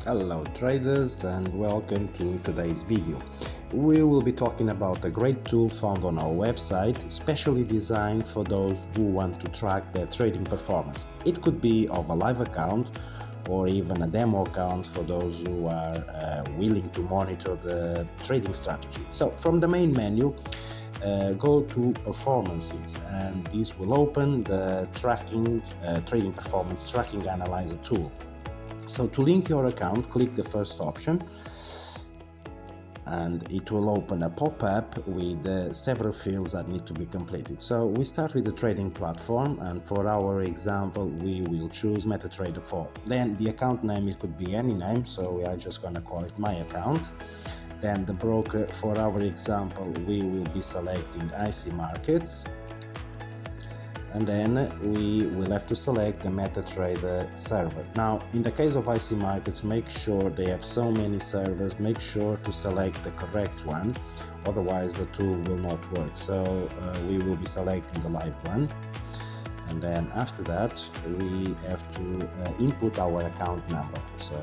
Hello traders, and welcome to today's video. We will be talking about a great tool found on our website, specially designed for those who want to track their trading performance. It could be of a live account or even a demo account for those who are willing to monitor the trading strategy. So from the main menu, go to Performances, and this will open the Trading Performance Tracking Analyzer Tool. So to link your account, click the first option and it will open a pop-up with several fields that need to be completed. So we start with the trading platform, and for our example we will choose MetaTrader 4. Then the account name, it could be any name, so we are just going to call it my account. Then the broker, for our example we will be selecting IC Markets, and then we will have to select the MetaTrader server. Now in the case of IC Markets, make sure they have so many servers, make sure to select the correct one, otherwise the tool will not work. So we will be selecting the live one, and then after that we have to input our account number. So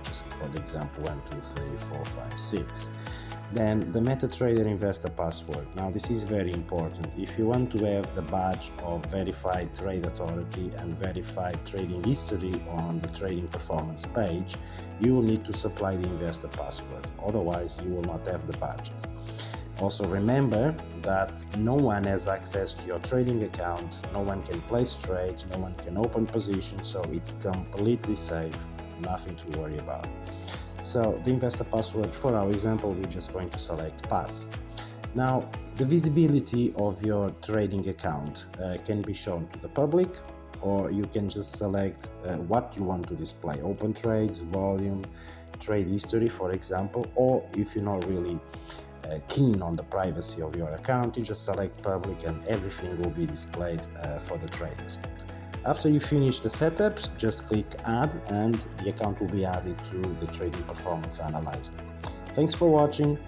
just for the example 1 2 3 4 5 6. Then the MetaTrader investor password. Now this is very important. If you want to have the badge of verified trade authority and verified trading history on the trading performance page, you will need to supply the investor password, otherwise you will not have the badges. Also remember that no one has access to your trading account, no one can place trades, no one can open positions, so it's completely safe, nothing to worry about. So the investor password, for our example, we're just going to select pass. Now the visibility of your trading account can be shown to the public, or you can just select what you want to display: open trades, volume, trade history, for example. Or if you're not really keen on the privacy of your account, you just select public and everything will be displayed for the traders. After you finish the setups, just click add and the account will be added to the Trading Performance Analyzer. Thanks for watching.